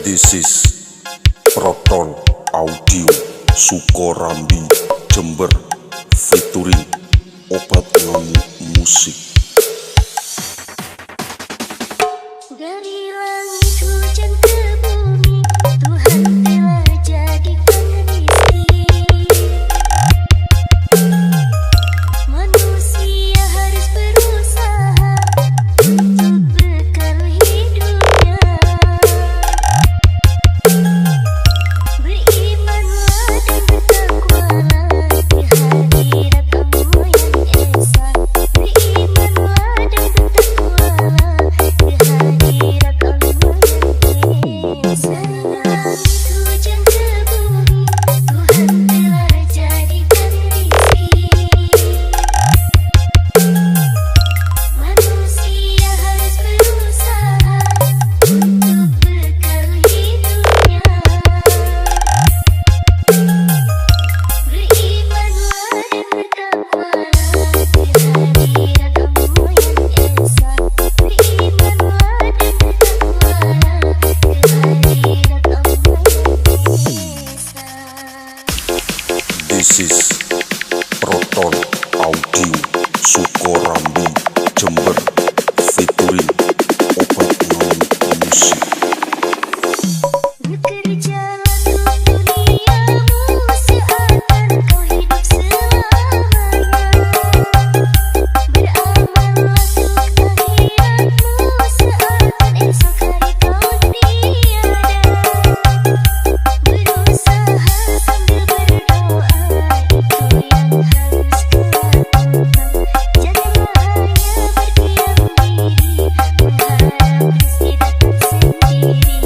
This is Proton Audio Sukorambi Jember featuring Obat Ngamuk Musik. Dari langit hujan ke bumi, Tuhan telah jadikan rizki. Manusia harus berusaha untuk bekal hidupnya. Berimanlah dan bertakwalah di hadirat Allah yang esa. Berimanlah dan bertakwalah di hadirat Allah yang esa. Langit hujan ke bumi, Tuhan telah jadikan rizki. Manusia harus berusaha untuk bekal hidupnya. Berimanlah dan bertakwalah di hadirat Allah yang esa. Berimanlah dan bertakwalah di hadirat Allah yang esa. This is Proton Audio Sukorambi Jember featuring Obat Ngamuk Musik. Bekerjalah untuk duniamu seakan kau hidup selamanya. Beramallah untuk akhiratmu seakan esok hari kau tiada. Berusaha sambil berdoa, itu yang harus kau lakukan. Janganlah hanya berdiam diri, mengharap rezeki datang sendiri.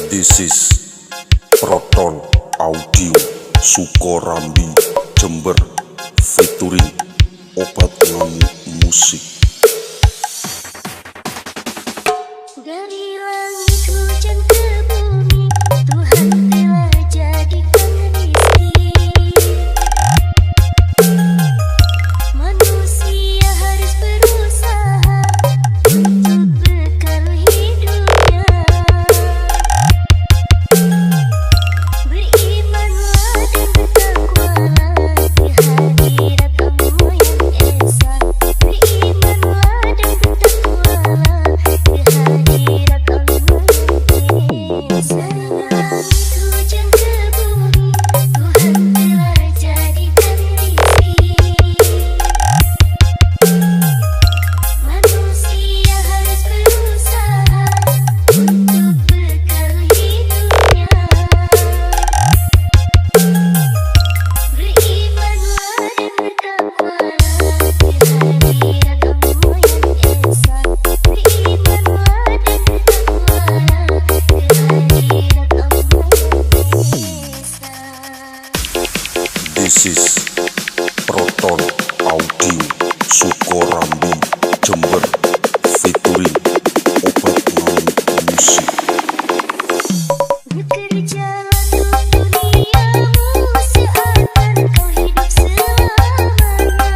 This is Proton Audio Sukorambi Jember featuring Obat Ngamuk Musik. Dari langit hujan ke bumi, Tuhan telah jadikan rizki. Manusia harus berusaha untuk bekal hidupnya. Berimanlah dan bertakwalah di hadirat Allah yang esa. Berimanlah dan bertakwalah di hadirat Allah yang esa. Langit hujan ke bumi, Tuhan telah jadikan rizki. Manusia harus berusaha untuk bekal hidupnya. Berimanlah dan bertakwalah di hadirat Allah yang esa. Berimanlah dan bertakwalah di hadirat Allah yang esa. This is Proton Audio Sukorambi Jember featuring Obat Ngamuk Musik. Bekerjalah untuk duniamu seakan kau hidup selamanya.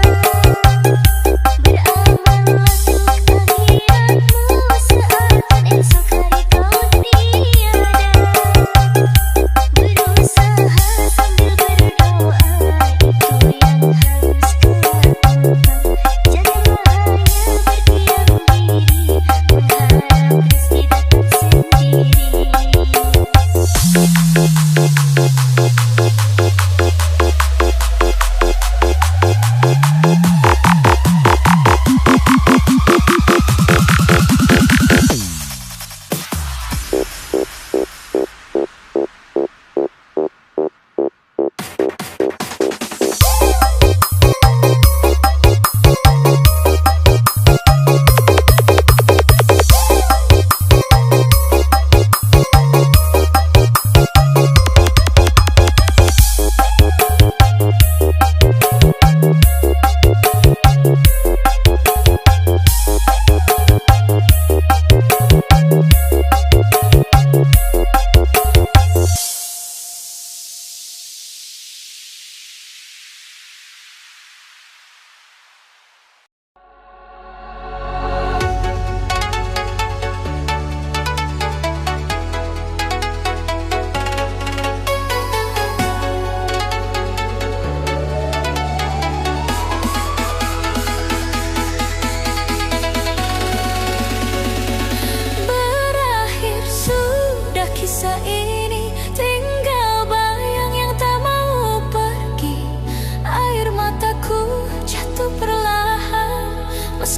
Beramallah untuk akhiratmu seakan esok hari kau tiada. Berusaha sambil berdoa, itu yang harus kau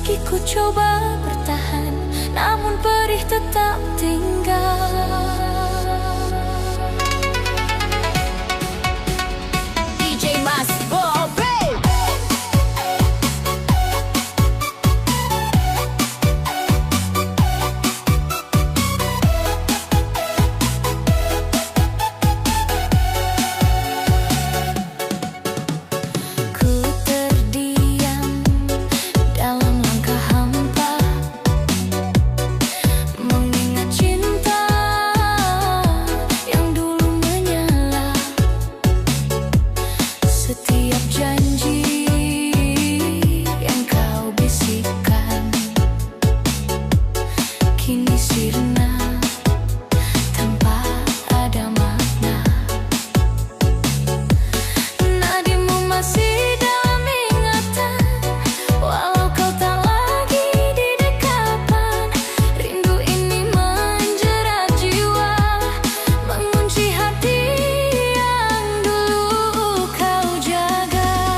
Meski ku coba bertahan, namun perih tetap tinggal. DJ Mas Bobe. Ku terdiam dalam langkah hampa, mengingat cinta yang dulu menyala. Setiap janji yang kau bisikkan kini sirna tanpa ada makna. Nadimu masih dalam ingatan, walau kau tak lagi di dekapan. Rindu ini menjerat jiwa, mengunci hati yang dulu kau jaga.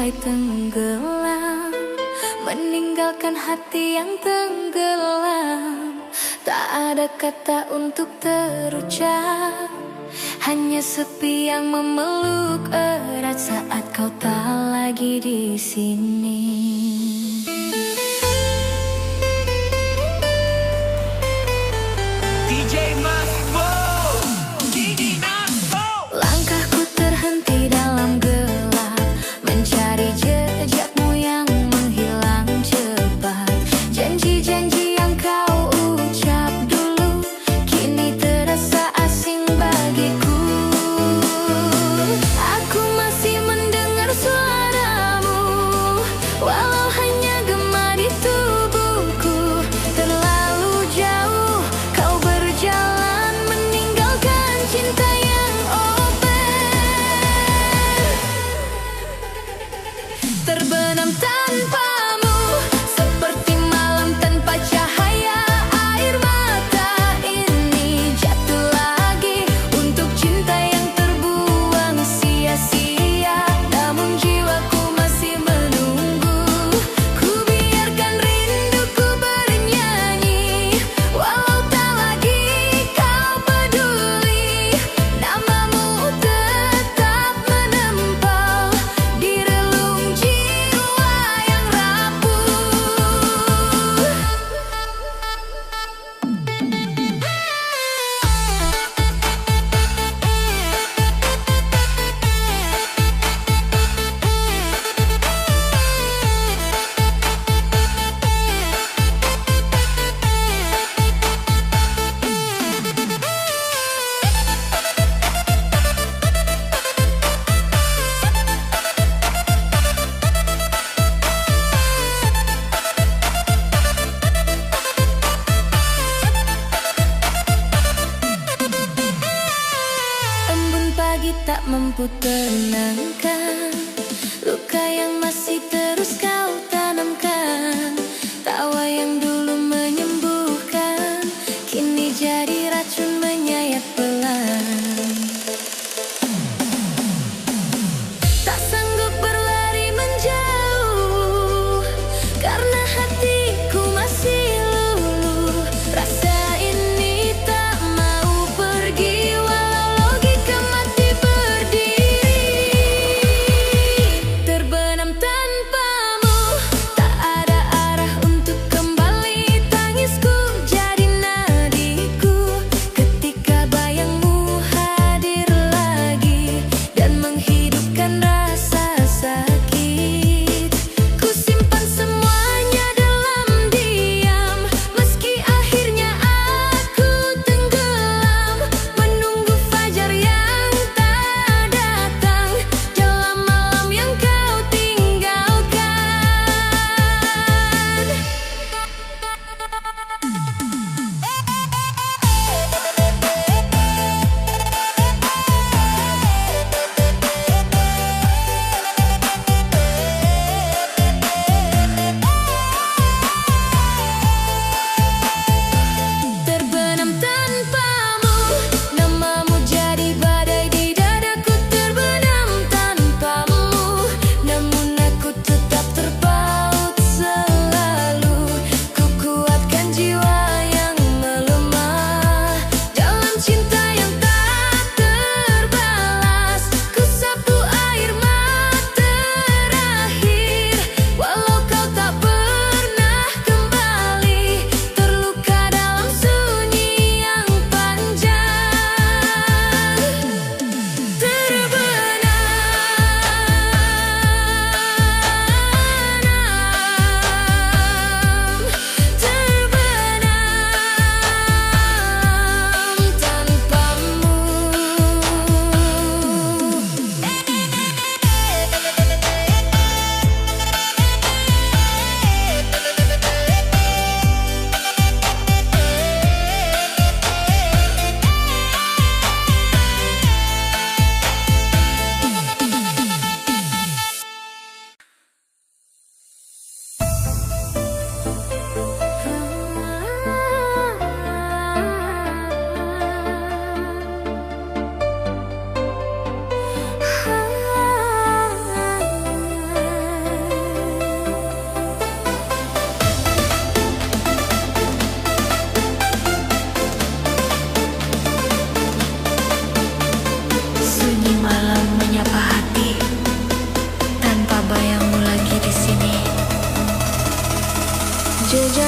mulai tenggelam, meninggalkan hati yang tenggelam. Tak ada kata untuk terucap, hanya sepi yang memeluk erat saat kau tak lagi di sini. DJ Masbo, Didi Masbo. Langkahku terhenti dalam gelap, mencari jejakmu yang menghilang cepat. Janji-janji yang kau ucap dulu kini terasa asing bagiku. Aku masih mendengar suaramu, walau hanya gema di tubuhku. Terlalu jauh kau berjalan, meninggalkan cinta yang open. Terbenam tanpamu, seperti malam tanpa cahaya. Air mata ini jatuh lagi untuk cinta yang terbuang sia-sia. Namun jiwaku masih menunggu, ku biarkan rinduku bernyanyi. Walau tak lagi kau peduli, namamu tetap menempel di relung jiwa yang rapuh. Embun pagi tak mampu tenangkan luka yang masih terus kau tanamkan. Tawa yang dulu menyembuhkan kini jadi racun menyayat pelan. Tak sanggup berlari menjauh, karena hatiku masih luluh. Rasa ini tak mau pergi, walau logika mati berdiri. Terbenam tanpamu, tak ada arah untuk kembali.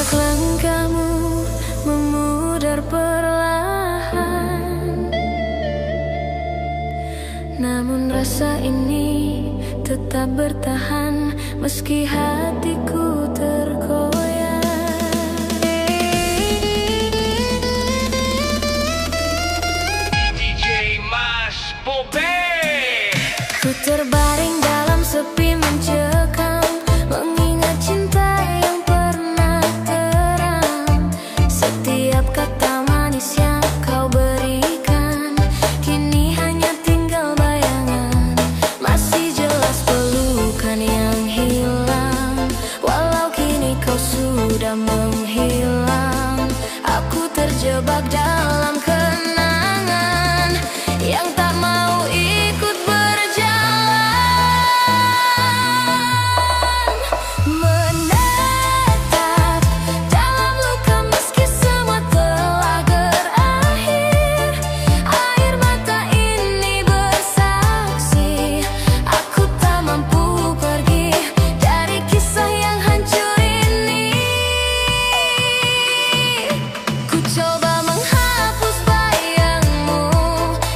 Untuk langkahmu memudar perlahan, namun rasa ini tetap bertahan meski hatiku terkoyak. DJ Mas Bobe. Ku terbaring dalam sepi mencekam, mengingat cinta yang pernah terang. Setiap kata manis yang kau berikan kini hanya tinggal bayangan. Masih jelas pelukan yang hilang, walau kini kau sudah menghilang. Aku terjebak dalam kenangan yang tak mau ikut menetap dalam luka meski semua telah berakhir. Air mata ini bersaksi, aku tak mampu pergi dari kisah yang hancur ini. Ku coba menghapus bayangmu,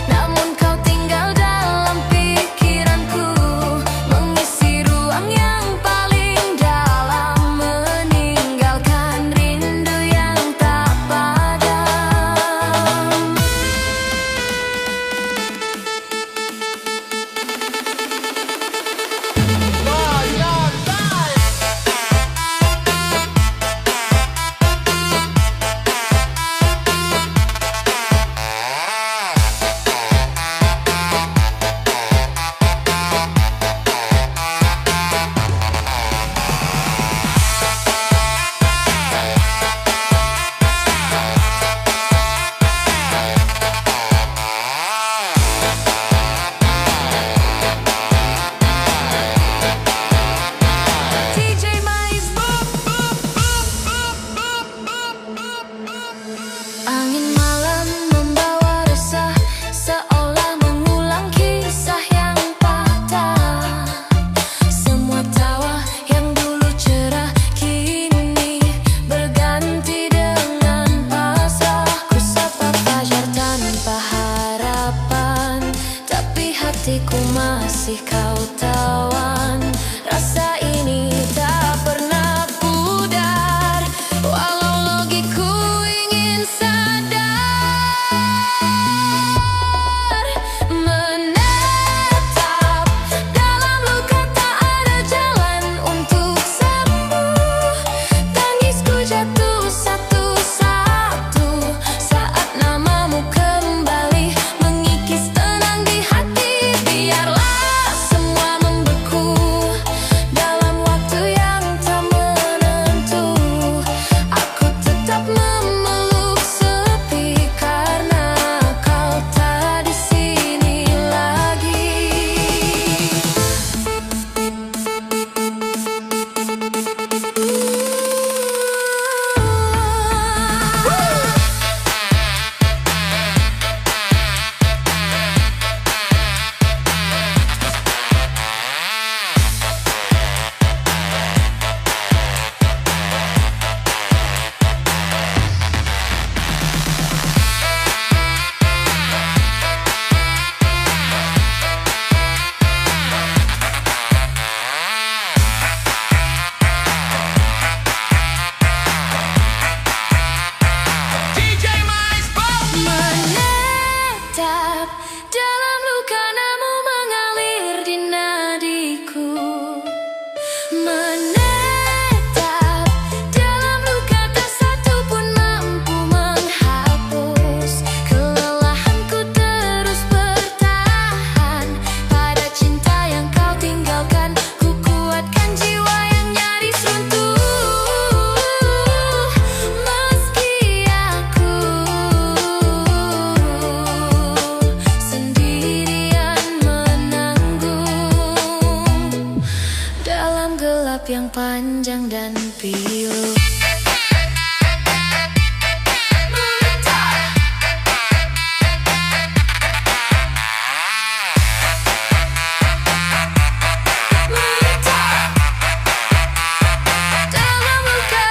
namun kau tinggal dalam pikiranku, mengisi ruang yang paling dalam, meninggalkan rindu yang tak padam. DJ Mais. Angin malam membawa resah, seolah mengulang kisah yang patah. Semua tawa yang dulu cerah kini berganti dengan pasrah. Ku sapa fajar tanpa harapan, tapi hatiku masih kau tawan. Rasa ini tak pernah pudar, walau logiku ingin sadar. Menetap dalam luka tak ada jalan untuk sembuh. Tangisku jatuh satu-satu saat namamu kembali mengikis tenang di hati. Biarlah semua membeku dalam waktu yang tak menentu. Aku tetap memeluk sepi karena kau tak di sini lagi. DJ Mas Bobe. Menetap dalam luka namun mengalir di nadiku. Menetap dalam luka tak satu pun mampu menghapus kelelahanku terus bertahan pada cinta yang kau tinggalkan. Ku kuatkan jiwa yang nyaris runtuh, meski aku sendirian menanggung dalam gelap yang panjang dan pilu. Menetap dalam luka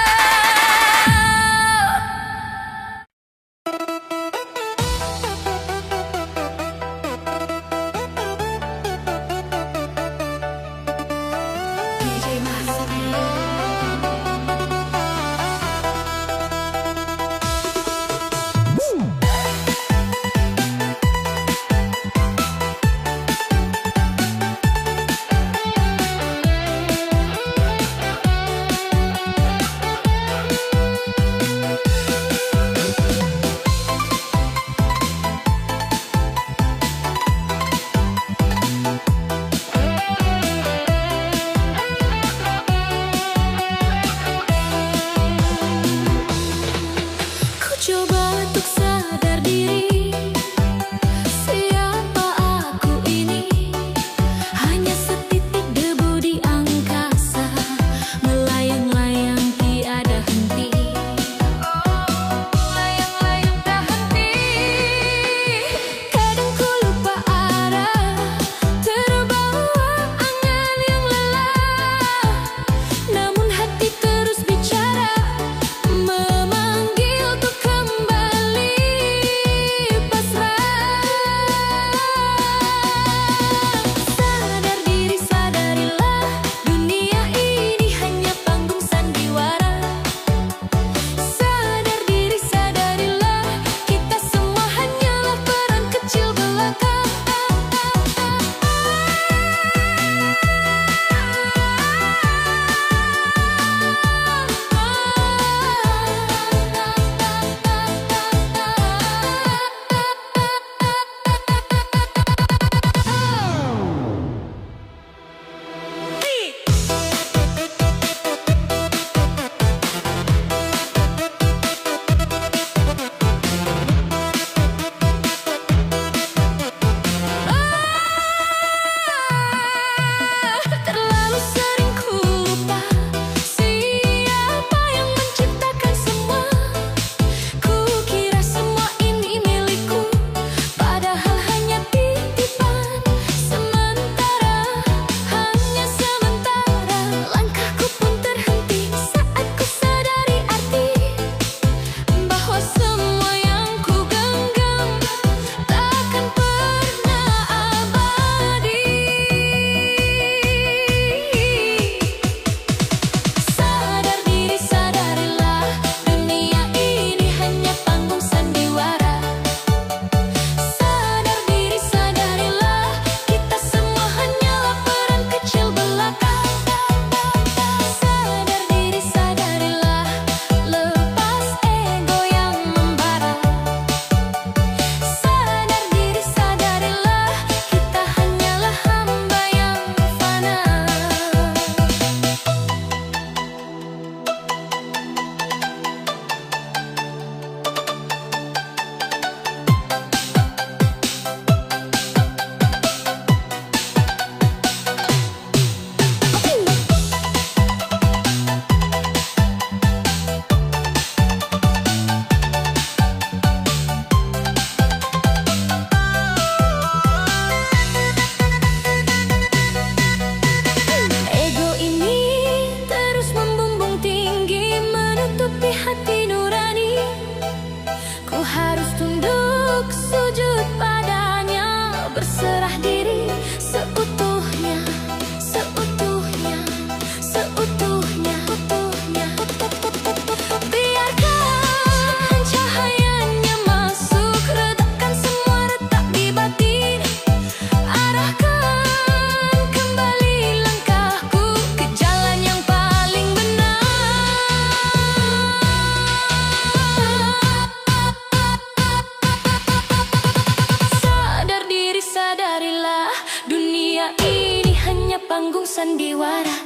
dunia ini hanya panggung sandiwara.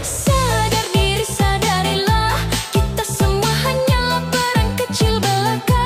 Sadar diri, sadarilah, kita semua hanyalah perang kecil belaka.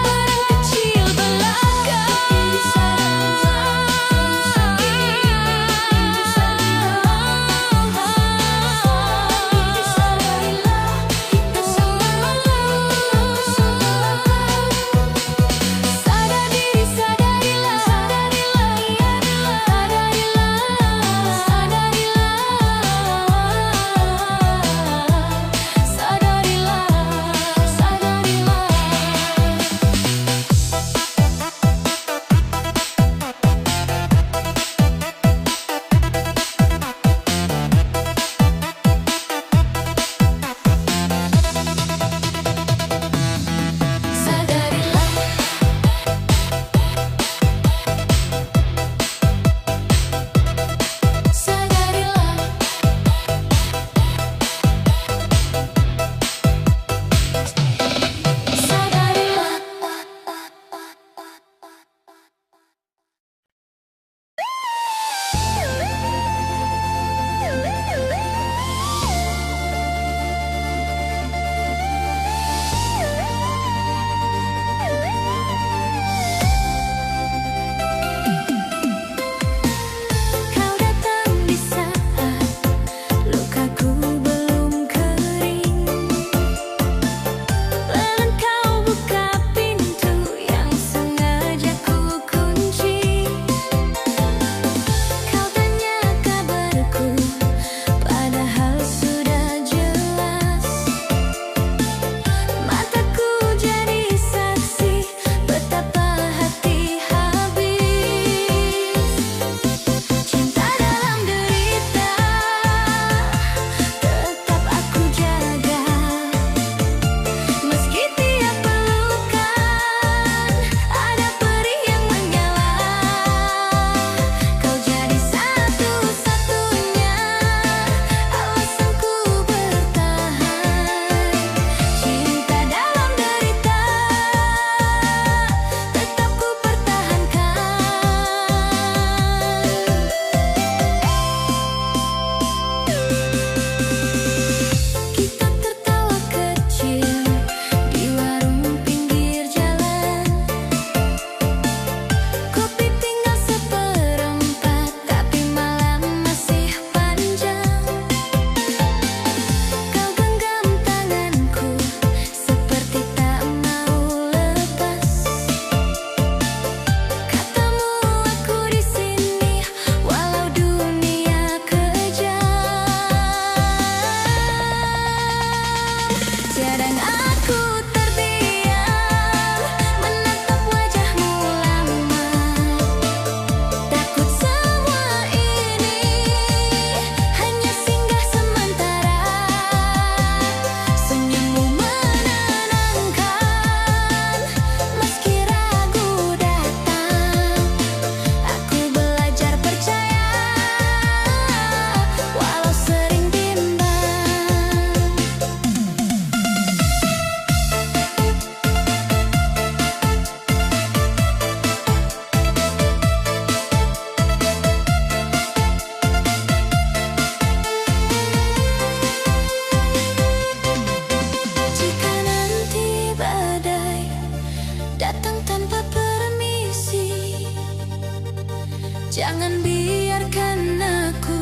Jangan biarkan aku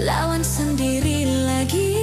lawan sendiri lagi.